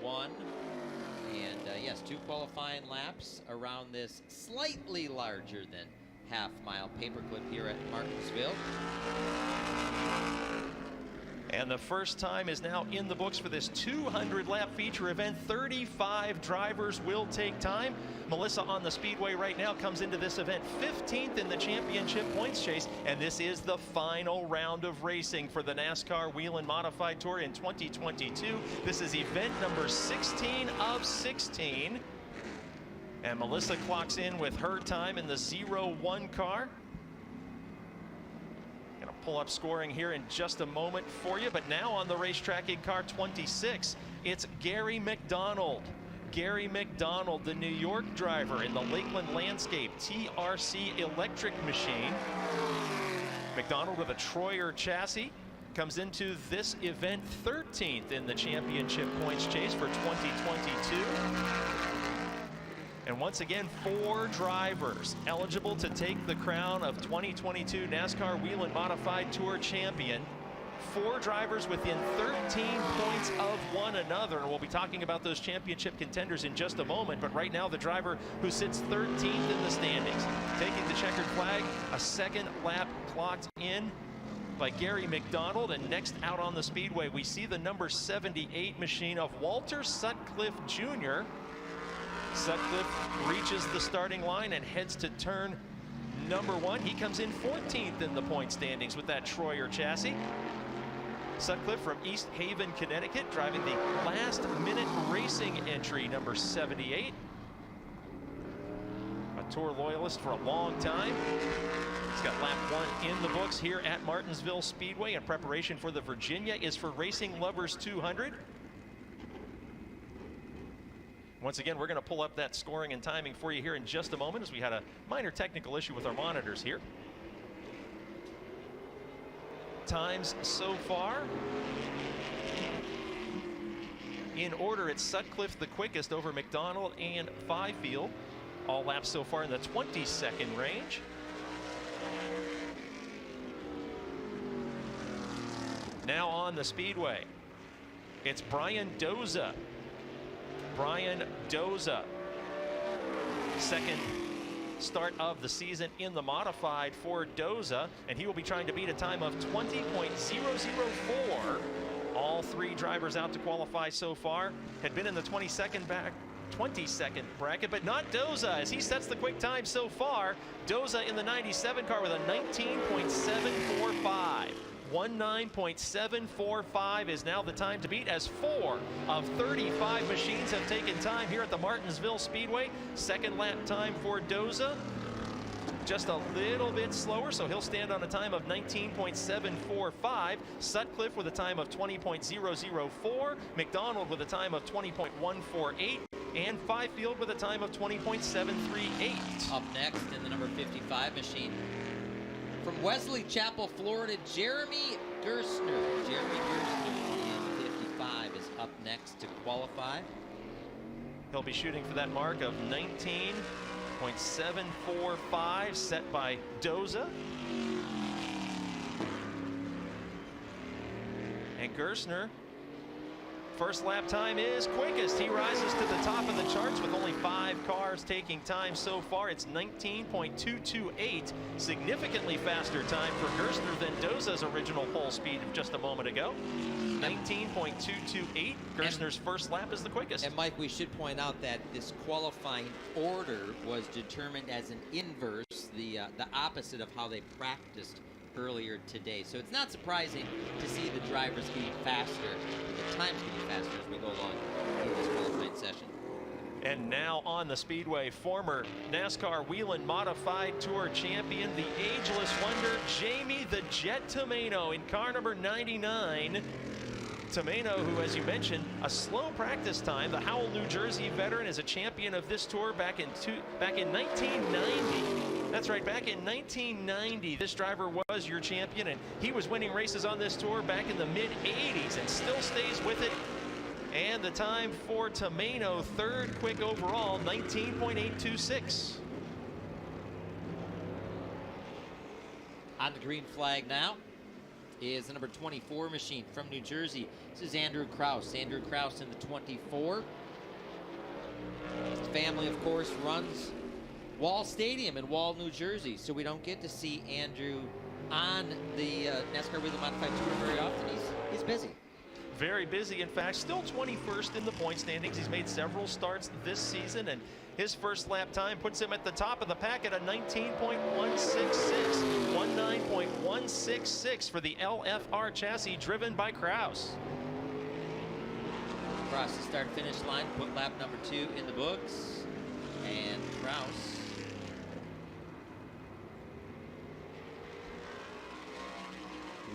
1. And yes, 2 qualifying laps around this slightly larger than half-mile paperclip here at Martinsville. And the first time is now in the books for this 200-lap feature event. 35 drivers will take time. Melissa on the speedway right now comes into this event 15th in the championship points chase, and this is the final round of racing for the NASCAR Whelen Modified Tour in 2022. This is event number 16 of 16. And Melissa clocks in with her time in the 01 car. Pull up scoring here in just a moment for you, but now on the racetrack in car 26, it's Gary McDonald. Gary McDonald, the New York driver in the Lakeland Landscape TRC electric machine. McDonald with a Troyer chassis comes into this event 13th in the championship points chase for 2022. And once again, 4 drivers eligible to take the crown of 2022 NASCAR Whelen Modified Tour champion. 4 drivers within 13 points of one another. And we'll be talking about those championship contenders in just a moment. But right now, the driver who sits 13th in the standings, taking the checkered flag, a second lap clocked in by Gary McDonald. And next out on the speedway, we see the number 78 machine of Walter Sutcliffe Jr. Sutcliffe reaches the starting line and heads to turn number 1. He comes in 14th in the point standings with that Troyer chassis. Sutcliffe from East Haven, Connecticut, driving the last-minute racing entry, number 78. A Tour loyalist for a long time. He's got lap 1 in the books here at Martinsville Speedway in preparation for the Virginia is for Racing Lovers 200. Once again, we're going to pull up that scoring and timing for you here in just a moment, as we had a minor technical issue with our monitors here. Times so far. In order, it's Sutcliffe the quickest over McDonald and Fifield. All laps so far in the 20-second range. Now on the speedway, it's Brian Doza. Brian Doza, second start of the season in the modified for Doza, and he will be trying to beat a time of 20.004. All 3 drivers out to qualify so far had been in the 22nd bracket, but not Doza, as he sets the quick time so far. Doza in the 97 car with a 19.745. 19.745 is now the time to beat, as 4 of 35 machines have taken time here at the Martinsville Speedway. Second lap time for Doza, just a little bit slower, so he'll stand on a time of 19.745. Sutcliffe with a time of 20.004. McDonald with a time of 20.148. And Fifield with a time of 20.738. Up next in the number 55 machine, from Wesley Chapel, Florida, Jeremy Gerstner. Jeremy Gerstner in 55 is up next to qualify. He'll be shooting for that mark of 19.745 set by Doza. And Gerstner, first lap time is quickest. He rises to the top of the charts with only 5 cars taking time so far. It's 19.228, significantly faster time for Gerstner than Doza's original pole speed of just a moment ago. 19.228. Gerstner's first lap is the quickest. And Mike, we should point out that this qualifying order was determined as an inverse, the opposite of how they practiced earlier today. So it's not surprising to see the drivers getting faster, the times getting faster as we go along in this qualifying session. And now on the speedway, former NASCAR Whelen Modified Tour champion, the ageless wonder, Jamie the Jet Tomeno in car number 99. Tomeno, who, as you mentioned, a slow practice time. The Howell, New Jersey veteran is a champion of this tour back in 1990. That's right, back in 1990, this driver was your champion, and he was winning races on this tour back in the mid-'80s and still stays with it. And the time for Tomeno, third quick overall, 19.826. On the green flag now is the number 24 machine from New Jersey. This is Andrew Kraus. Andrew Kraus in the 24. His family, of course, runs Wall Stadium in Wall, New Jersey, so we don't get to see Andrew on the NASCAR Whelen Modified Tour very often. He's busy. Very busy. In fact, still 21st in the point standings. He's made several starts this season, and his first lap time puts him at the top of the pack at a 19.166. 19.166 for the LFR chassis driven by Kraus. Across the start-finish line, put lap number 2 in the books, and Kraus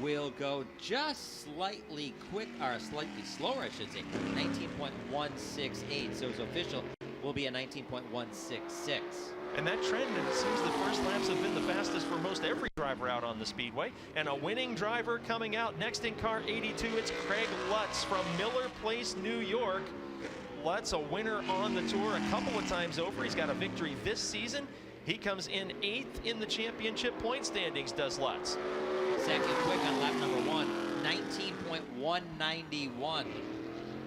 will go just slightly slightly slower, I should say, 19.168. So his official will be a 19.166. And that trend, it seems the first laps have been the fastest for most every driver out on the speedway. And a winning driver coming out next in car 82, it's Craig Lutz from Miller Place, New York. Lutz, a winner on the tour a couple of times over. He's got a victory this season. He comes in 8th in the championship point standings, does Lutz. Second quick on lap number 1, 19.191.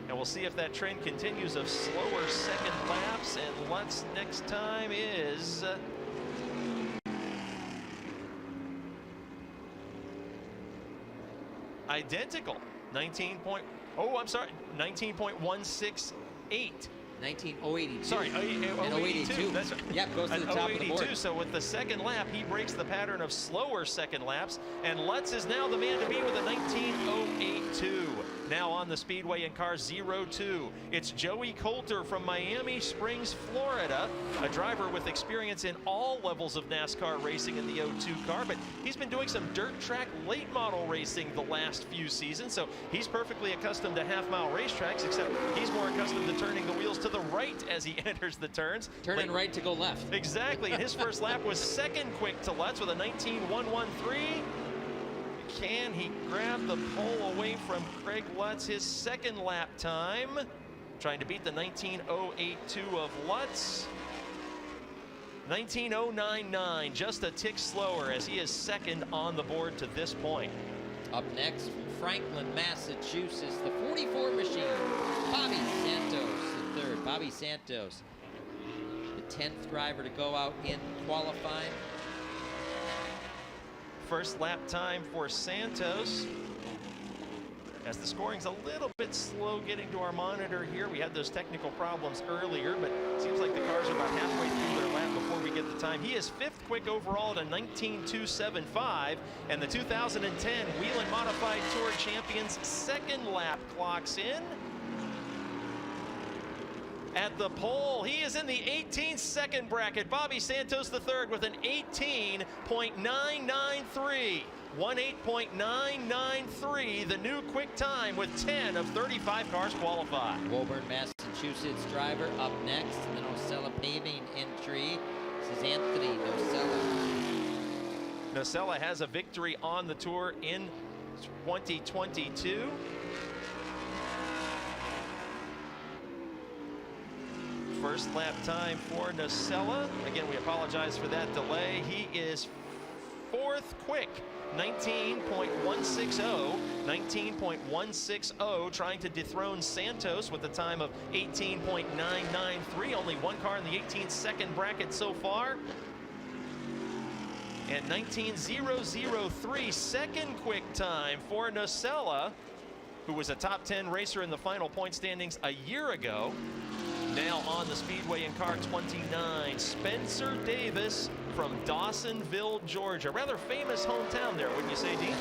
And we'll see if that trend continues of slower second laps. And Lutz next time is identical. 19.168. 19.082. Sorry, 082. That's right. Yep, goes to the top of the board. So with the second lap, he breaks the pattern of slower second laps, and Lutz is now the man to beat with a 19.082. Now on the speedway in car 02, it's Joey Coulter from Miami Springs, Florida, a driver with experience in all levels of NASCAR racing in the 02 car, but he's been doing some dirt track late model racing the last few seasons, so he's perfectly accustomed to half-mile racetracks, except he's more accustomed to turning the wheels to the right as he enters the turns. Turning right to go left. Exactly, and his first lap was second quick to Lutz with a 19.113. Can he grab the pole away from Craig Lutz? His second lap time, trying to beat the 19.082 of Lutz. 19.099, just a tick slower as he is second on the board to this point. Up next from Franklin, Massachusetts, the 44 machine, Bobby Santos, the third. Bobby Santos, the 10th driver to go out in qualifying. First lap time for Santos. As the scoring's a little bit slow getting to our monitor here. We had those technical problems earlier, but it seems like the cars are about halfway through their lap before we get the time. He is 5th quick overall at a 19.275, and the 2010 Whelen Modified Tour Champions second lap clocks in. At the pole, he is in the 18-second bracket. Bobby Santos III with an 18.993. 18.993, the new quick time with 10 of 35 cars qualify. Woburn, Massachusetts driver up next. The Nocella paving entry. This is Anthony Nocella. Nocella has a victory on the tour in 2022. First lap time for Nocella. Again, we apologize for that delay. He is 4th quick, 19.160. 19.160, trying to dethrone Santos with a time of 18.993. Only one car in the 18-second bracket so far. And 19.003, second quick time for Nocella, who was a top 10 racer in the final point standings a year ago. Now on the speedway in car 29, Spencer Davis from Dawsonville, Georgia. Rather famous hometown there, wouldn't you say, Dean?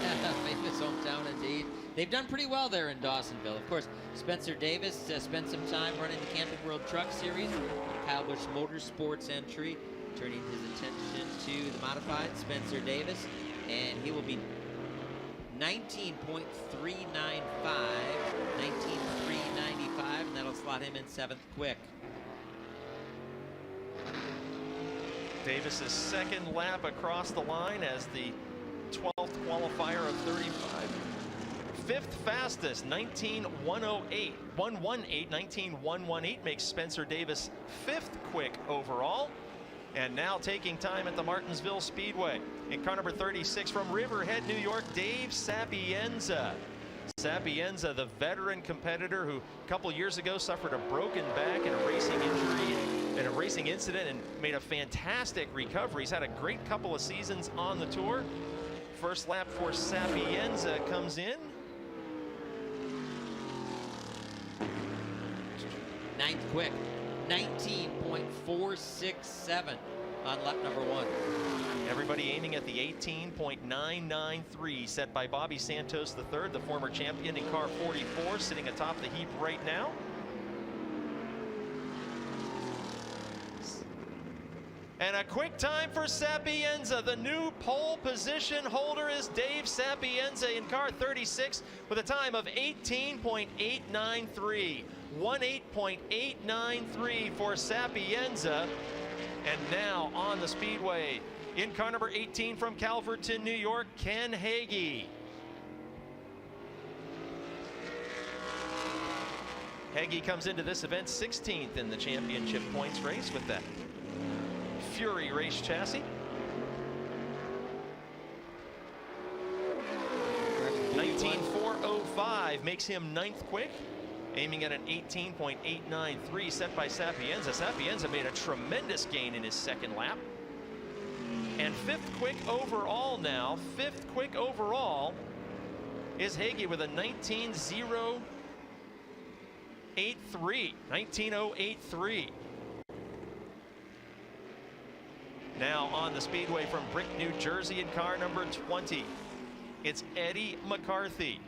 Famous hometown indeed. They've done pretty well there in Dawsonville. Of course, Spencer Davis spent some time running the Camping World Truck Series, Kyle Busch Motorsports entry, turning his attention to the modified Spencer Davis, and he will be 19.395, and that'll slot him in 7th quick. Davis's second lap across the line as the 12th qualifier of 35. 5th fastest, 19.108, 19.118 makes Spencer Davis 5th quick overall. And now taking time at the Martinsville Speedway, In car number 36 from Riverhead, New York, Dave Sapienza. Sapienza, the veteran competitor who a couple years ago suffered a broken back and a racing injury in a racing incident and made a fantastic recovery. He's had a great couple of seasons on the tour. First lap for Sapienza comes in. Ninth quick, 19.467 on lap number 1. Everybody aiming at the 18.993 set by Bobby Santos III, the former champion in car 44, sitting atop the heap right now. And a quick time for Sapienza. The new pole position holder is Dave Sapienza in car 36 with a time of 18.893. 18.893 for Sapienza. And now on the speedway, in car number 18 from Calverton, New York, Ken Hagee. Hagee comes into this event 16th in the championship points race with that Fury race chassis. 19.405 makes him 9th quick, aiming at an 18.893 set by Sapienza. Sapienza made a tremendous gain in his second lap. And 5th quick overall now. 5th quick overall is Hagee with a 19.083. 19.083. Now on the speedway from Brick, New Jersey in car number 20. It's Eddie McCarthy.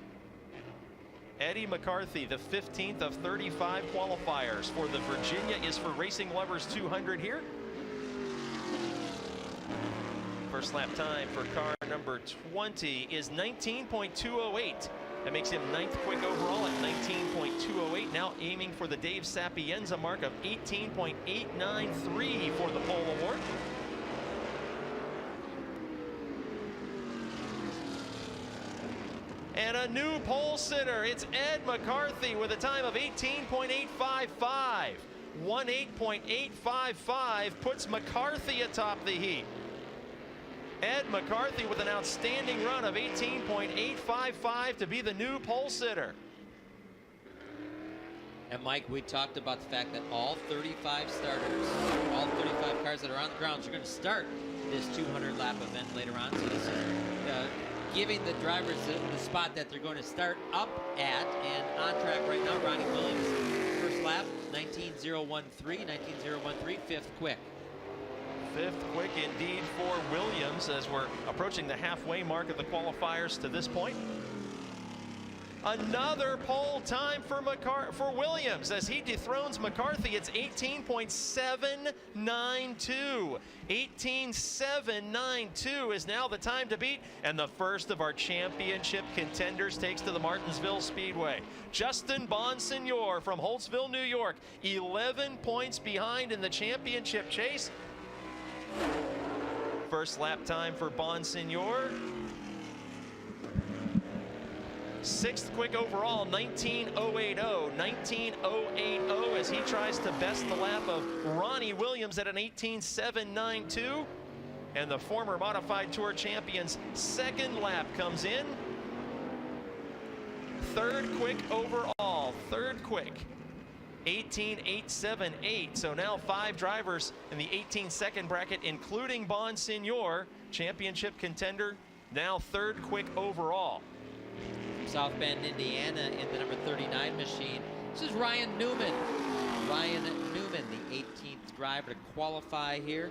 Eddie McCarthy, the 15th of 35 qualifiers for the Virginia is for Racing Lovers 200 here. First lap time for car number 20 is 19.208. That makes him 9th quick overall at 19.208. Now aiming for the Dave Sapienza mark of 18.893 for the pole award. And a new pole sitter, it's Ed McCarthy with a time of 18.855. 18.855 puts McCarthy atop the heat. Ed McCarthy with an outstanding run of 18.855 to be the new pole sitter. And Mike, we talked about the fact that all 35 starters, all 35 cars that are on the grounds are going to start this 200 lap event later on. So this is giving the drivers the spot that they're going to start up at, and on track right now, Ronnie Williams, first lap, 19.013, 19.013, 5th quick. 5th quick indeed for Williams as we're approaching the halfway mark of the qualifiers to this point. Another pole time for Williams as he dethrones McCarthy. It's 18.792. 18.792 is now the time to beat, and the first of our championship contenders takes to the Martinsville Speedway. Justin Bonsignor from Holtsville, New York, 11 points behind in the championship chase. First lap time for Bonsignor. 6th quick overall, 19.080. 19.080 as he tries to best the lap of Ronnie Williams at an 18.792. And the former Modified Tour champion's second lap comes in. 3rd quick overall, 3rd quick, 18.878. So now 5 drivers in the 18-second bracket, including Bonsignor, championship contender, now 3rd quick overall. South Bend, Indiana, in the number 39 machine. This is Ryan Newman. Ryan Newman, the 18th driver to qualify here.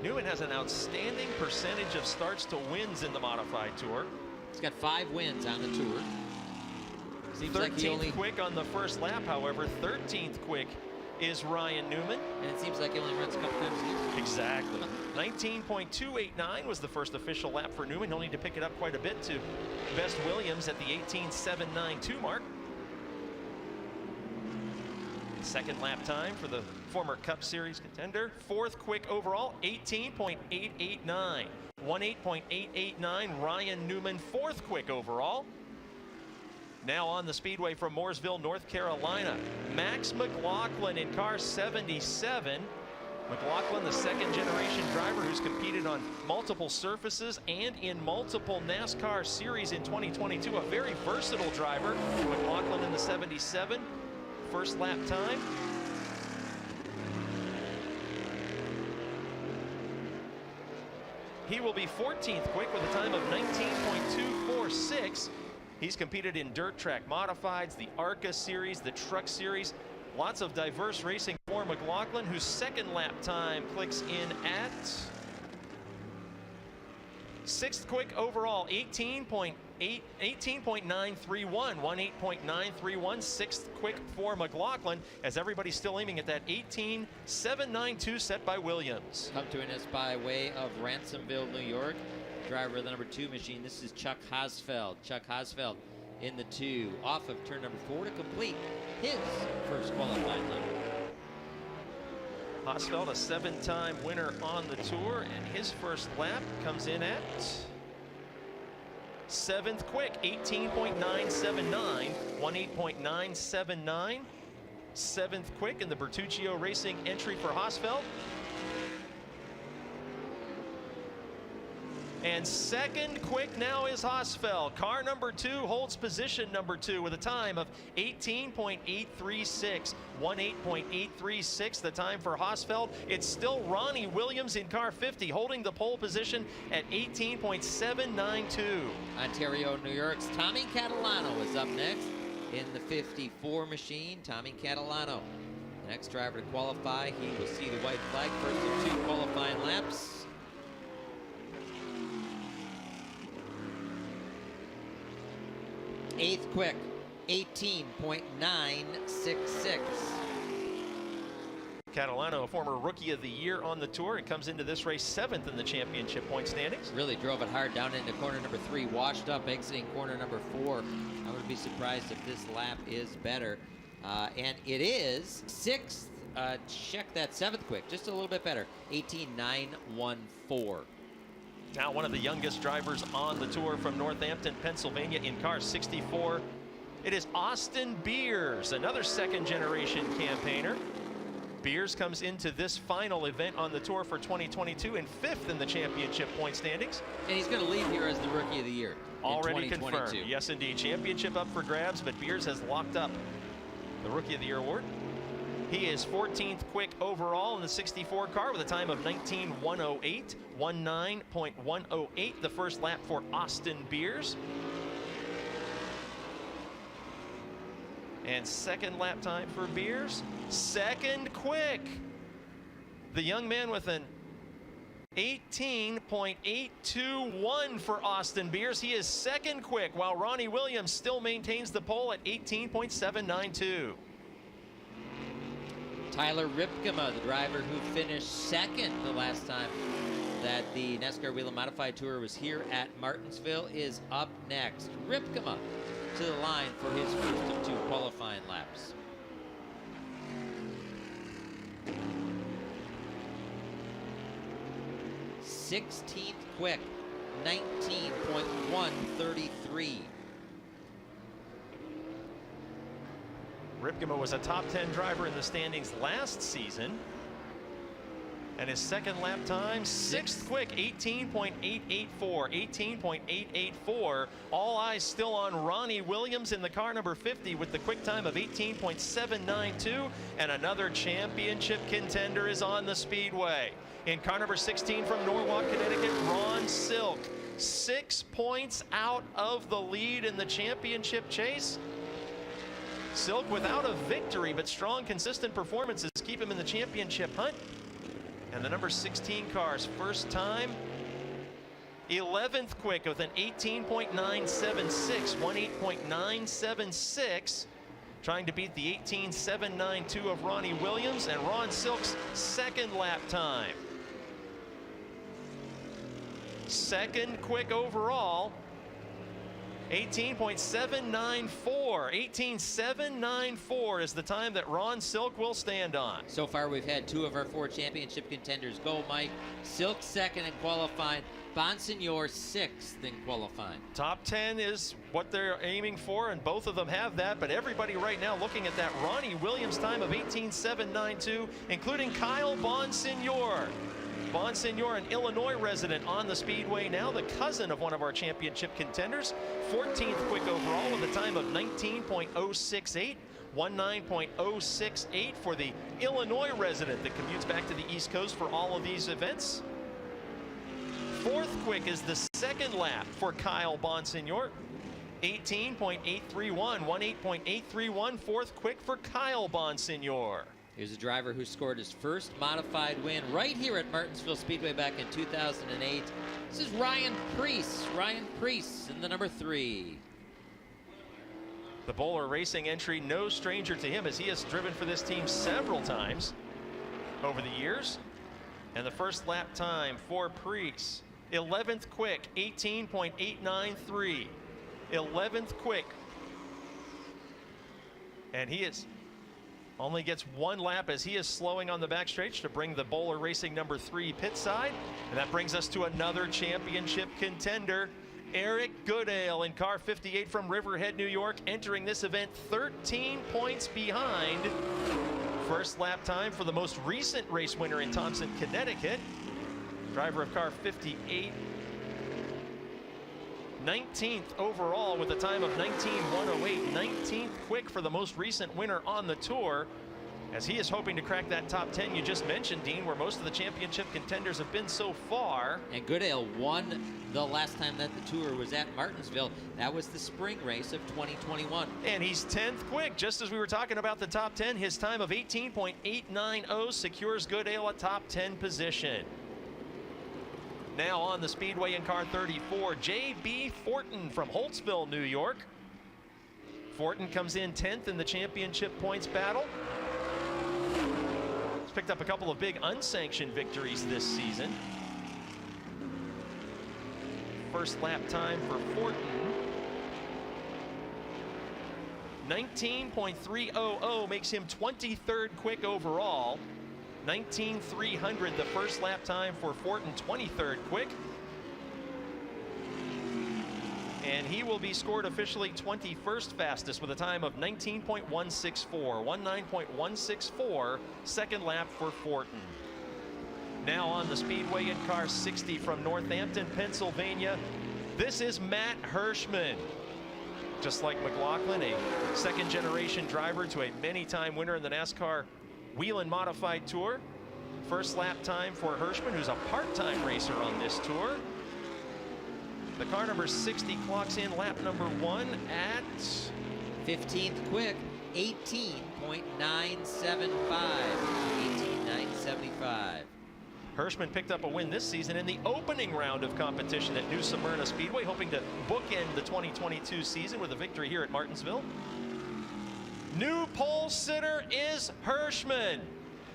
Newman has an outstanding percentage of starts to wins in the Modified Tour. He's got 5 wins on the tour. Seems 13th like he only quick on the first lap, however. 13th quick is Ryan Newman. And it seems like he only runs a couple times a year. Exactly. 19.289 was the first official lap for Newman. He'll need to pick it up quite a bit to best Williams at the 18.792 mark. Second lap time for the former Cup Series contender. 4th quick overall, 18.889. 18.889, Ryan Newman, 4th quick overall. Now on the speedway from Mooresville, North Carolina, Max McLaughlin in car 77 McLaughlin, the second-generation driver who's competed on multiple surfaces and in multiple NASCAR series in 2022. A very versatile driver. McLaughlin in the 77, first lap time. He will be 14th quick with a time of 19.246. He's competed in dirt track modifieds, the ARCA series, the truck series. Lots of diverse racing for McLaughlin, whose second lap time clicks in at 6th quick overall, 18.931, 18.931, 6th quick for McLaughlin, as everybody's still aiming at that 18.792 set by Williams. Come to us by way of Ransomville, New York. Driver of the number 2 machine. This is Chuck Hosfeld. Chuck Hosfeld in the 2, off of turn number 4 to complete his first qualifying lap. Hosfeld, a 7-time winner on the tour, and his first lap comes in at 7th quick, 18.979, 18.979. 7th quick in the Bertuccio Racing entry for Hosfeld. And second quick now is Hosfeld. Car number 2 holds position number 2 with a time of 18.836. 18.836 the time for Hosfeld. It's still Ronnie Williams in car 50 holding the pole position at 18.792. Ontario, New York's Tommy Catalano is up next in the 54 machine. Tommy Catalano, the next driver to qualify. He will see the white flag first of 2 qualifying laps. 8th quick, 18.966. Catalano, a former Rookie of the Year on the tour, and comes into this race 7th in the championship point standings. Really drove it hard down into corner number 3, washed up exiting corner number 4. I would be surprised if this lap is better. And it is 6th. Check that 7th quick, just a little bit better, 18.914. Now one of the youngest drivers on the tour from Northampton, Pennsylvania in car 64. It is Austin Beers, another second-generation campaigner. Beers comes into this final event on the tour for 2022 and 5th in the championship point standings. And he's going to leave here as the Rookie of the Year. Already confirmed. Yes, indeed. Championship up for grabs, but Beers has locked up the Rookie of the Year award. He is 14th quick overall in the 64 car with a time of 19.108, 19.108 the first lap for Austin Beers. And second lap time for Beers, second quick. The young man with an 18.821 for Austin Beers. He is second quick, while Ronnie Williams still maintains the pole at 18.792. Tyler Ripkema, the driver who finished 2nd the last time that the NASCAR Whelen Modified Tour was here at Martinsville, is up next. Ripkema to the line for his first of 2 qualifying laps. '16th quick, 19.133. Ripkema was a top 10 driver in the standings last season. And his second lap time, 6th quick, 18.884, 18.884. All eyes still on Ronnie Williams in the car number 50 with the quick time of 18.792. And another championship contender is on the speedway. In car number 16 from Norwalk, Connecticut, Ron Silk. 6 points out of the lead in the championship chase. Silk without a victory, but strong, consistent performances keep him in the championship hunt. And the number 16 car's first time, 11th quick with an 18.976, 18.976, trying to beat the 18.792 of Ronnie Williams, and Ron Silk's second lap time. Second quick overall, 18.794. 18.794 is the time that Ron Silk will stand on. So far, we've had 2 of our 4 championship contenders go, Mike. Silk second in qualifying, Bonsignor 6th in qualifying. Top 10 is what they're aiming for, and both of them have that, but everybody right now looking at that Ronnie Williams time of 18.792, including Kyle Bonsignor. Bonsignor, an Illinois resident on the Speedway now, the cousin of one of our championship contenders. 14th quick overall with a time of 19.068. 19.068 for the Illinois resident that commutes back to the East Coast for all of these events. 4th quick is the second lap for Kyle Bonsignor. 18.831, 18.831, 4th quick for Kyle Bonsignor. Here's a driver who scored his first modified win right here at Martinsville Speedway back in 2008. This is Ryan Preece. Ryan Preece in the number 3. The Bowler Racing entry, no stranger to him, as he has driven for this team several times over the years. And the first lap time for Preece, 11th quick, 18.893. 11th quick. And he only gets one lap as he is slowing on the backstretch to bring the Bowler Racing number 3 pit side. And that brings us to another championship contender, Eric Goodale in car 58 from Riverhead, New York, entering this event 13 points behind. First lap time for the most recent race winner in Thompson, Connecticut. Driver of car 58. 19th overall with a time of 19.108. 19th quick for the most recent winner on the tour, as he is hoping to crack that top 10 you just mentioned, Dean, where most of the championship contenders have been so far. And Goodale won the last time that the tour was at Martinsville. That was the spring race of 2021. And he's 10th quick, just as we were talking about the top 10. His time of 18.890 secures Goodale a top 10 position. Now on the Speedway in car 34, J.B. Fortin from Holtsville, New York. Fortin comes in 10th in the championship points battle. He's picked up a couple of big unsanctioned victories this season. First lap time for Fortin, 19.300, makes him 23rd quick overall. 19.300 the first lap time for Fortin, 23rd quick. And he will be scored officially 21st fastest with a time of 19.164. 19.164, second lap for Fortin. Now on the Speedway in car 60 from Northampton, Pennsylvania, this is Matt Hirschman. Just like McLaughlin, a second-generation driver to a many-time winner in the NASCAR Whelen Modified Tour. First lap time for Hirschman, who's a part-time racer on this tour. The car number 60 clocks in lap number 1 at 15th quick, 18.975. 18.975. Hirschman picked up a win this season in the opening round of competition at New Smyrna Speedway, hoping to bookend the 2022 season with a victory here at Martinsville. New pole sitter is Hirschman.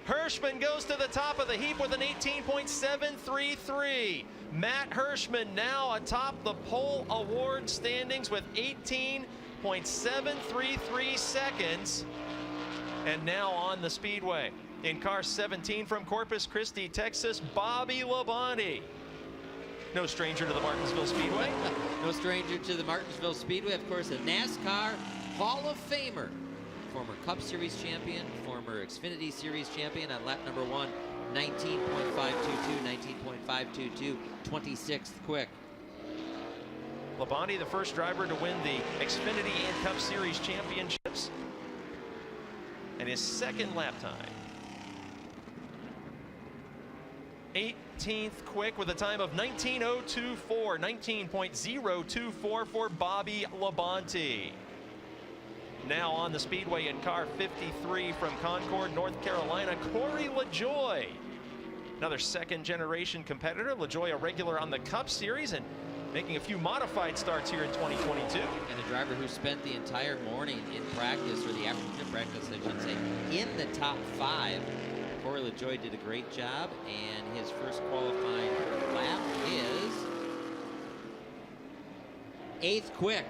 Hirschman goes to the top of the heap with an 18.733. Matt Hirschman now atop the pole award standings with 18.733 seconds. And now on the Speedway in car 17 from Corpus Christi, Texas, Bobby Labonte. No stranger to the Martinsville Speedway. No stranger to the Martinsville Speedway, of course, a NASCAR Hall of Famer. Former Cup Series champion, former Xfinity Series champion on lap number 1, 19.522, 19.522, 26th quick. Labonte, the first driver to win the Xfinity and Cup Series championships, and his second lap time. 18th quick with a time of 19.024, 19.024 for Bobby Labonte. Now on the Speedway in car 53 from Concord, North Carolina, Corey LaJoie. Another second-generation competitor. LaJoie, a regular on the Cup Series and making a few modified starts here in 2022. And a driver who spent the entire morning in practice, or the afternoon practice, I should say, in the top 5. Corey LaJoie did a great job, and his first qualifying lap is 8th quick.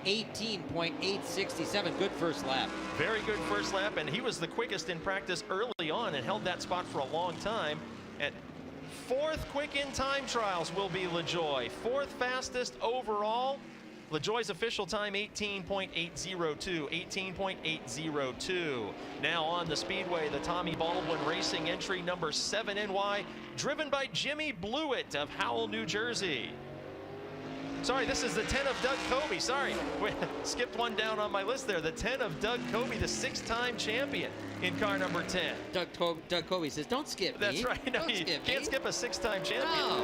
18.867. Good first lap. Very good first lap, and he was the quickest in practice early on and held that spot for a long time. And Fourth quick in time trials will be LaJoie. Fourth fastest overall. LaJoie's official time 18.802, 18.802. Now on the speedway, the Tommy Baldwin Racing entry number 7NY, driven by Jimmy Blewett of Howell, New Jersey. Sorry, this is the 10 of Doug Coby. Sorry, skipped one down on my list there. The 10 of Doug Coby, the 6-time champion in car number 10. Doug Coby says, don't skip me. That's right. No, you can't skip a 6-time champion. No.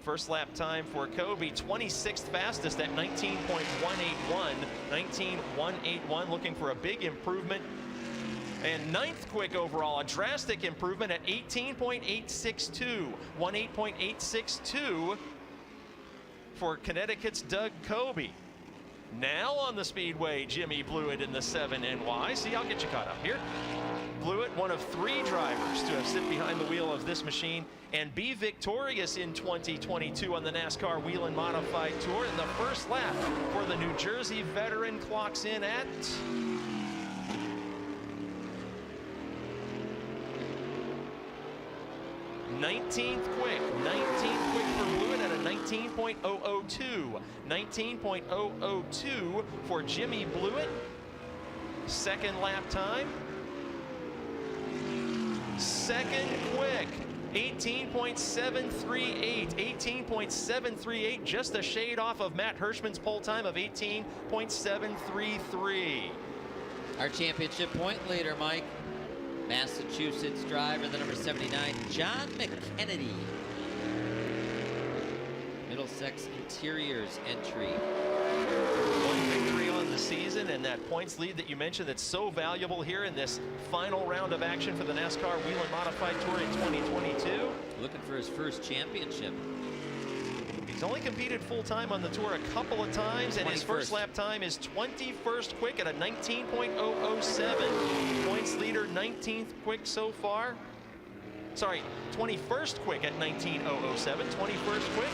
First lap time for Coby, 26th fastest at 19.181. 19.181, looking for a big improvement. And 9th quick overall, a drastic improvement at 18.862. 18.862 for Connecticut's Doug Coby. Now on the speedway, Jimmy Blewett in the 7NY. See, I'll get you caught up here. Blewett, one of 3 drivers to have sit behind the wheel of this machine and be victorious in 2022 on the NASCAR Whelen Modified Tour. And the first lap for the New Jersey veteran clocks in at 19th quick. 19th quick for Blewett at a 19.002. 19.002 for Jimmy Blewett. Second lap time. Second quick. 18.738. 18.738, just a shade off of Matt Hirschman's pole time of 18.733. Our championship point leader, Mike. Massachusetts driver, the number 79, John McKennedy. Middlesex Interiors entry. One victory on the season, and that points lead that you mentioned that's so valuable here in this final round of action for the NASCAR Whelen Modified Tour in 2022. Looking for his first championship. He's only competed full-time on the tour a couple of times, and his 21st. first lap time is 21st quick at a 19.007. Points leader, 19th quick so far. Sorry, 21st quick at 19.007. 21st quick.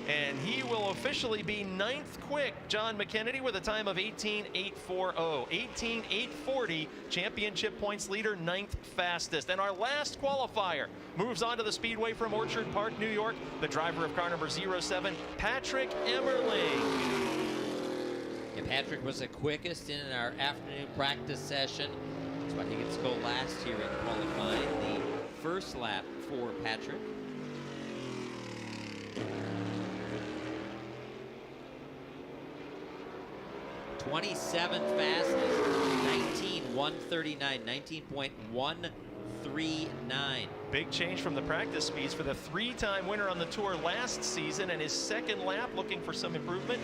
And he will officially be 9th quick, John McKennedy, with a time of 18.840. 18.840, championship points leader, 9th fastest. And our last qualifier moves on to the speedway from Orchard Park, New York, the driver of car number 07, Patrick Emmerling. Yeah, Patrick was the quickest in our afternoon practice session. That's why he gets to go last here in qualifying. The first lap for Patrick. '27th fastest, 19.139, 19.139. Big change from the practice speeds for the 3-time winner on the tour last season, and his second lap looking for some improvement.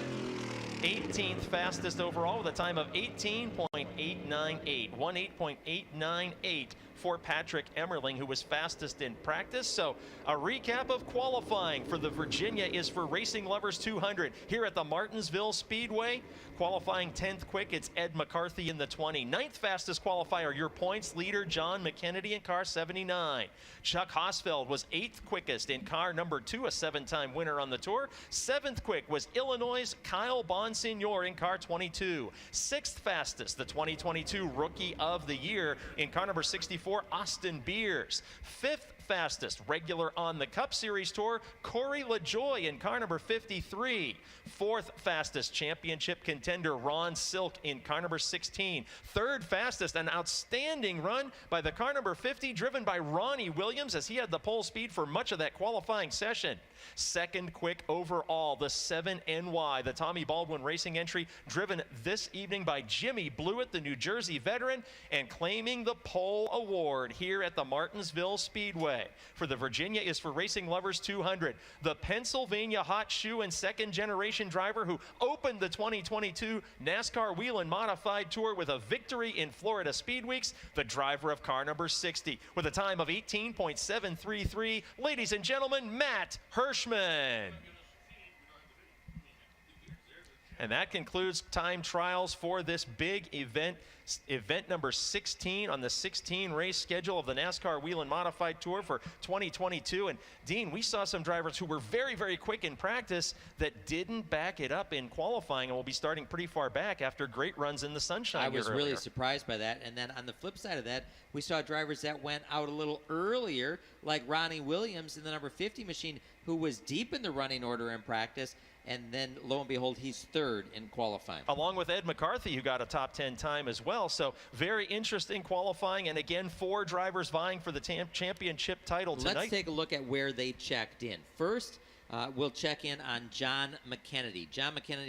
18th fastest overall with a time of 18.898. 18.898 for Patrick Emmerling, who was fastest in practice. So a recap of qualifying for the Virginia is for Racing Lovers 200 here at the Martinsville Speedway. Qualifying 10th quick, it's Ed McCarthy in the 20. 9th fastest qualifier, your points leader, John McKennedy in car 79. Chuck Hosfeld was 8th quickest in car number 2, a 7-time winner on the tour. 7th quick was Illinois' Kyle Bonsignor in car 22. 6th fastest, the 2022 Rookie of the Year in car number 64, Austin Beers. 5th fastest regular on the Cup Series Tour, Corey LaJoie in car number 53. 4th fastest championship contender, Ron Silk in car number 16. 3rd fastest, an outstanding run by the car number 50, driven by Ronnie Williams, as he had the pole speed for much of that qualifying session. 2nd quick overall, the 7NY, the Tommy Baldwin Racing entry, driven this evening by Jimmy Blewett, the New Jersey veteran, and claiming the pole award here at the Martinsville Speedway. For the Virginia is for Racing Lovers 200, the Pennsylvania hot shoe and second-generation driver who opened the 2022 NASCAR Whelen Modified Tour with a victory in Florida Speed Weeks, the driver of car number 60, with a time of 18.733. Ladies and gentlemen, Matt Hirschman. And that concludes time trials for this big event, event number 16 on the 16 race schedule of the NASCAR Whelen Modified Tour for 2022. And Dean, we saw some drivers who were very, very quick in practice that didn't back it up in qualifying and will be starting pretty far back after great runs in the sunshine. I was really surprised by that. And then on the flip side of that, we saw drivers that went out a little earlier, like Ronnie Williams in the number 50 machine, who was deep in the running order in practice. And then, lo and behold, he's third in qualifying. Along with Ed McCarthy, who got a top 10 time as well. So very interesting qualifying. And again, 4 drivers vying for the championship title tonight. Let's take a look at where they checked in. First, we'll check in on John McKennedy. John McKennedy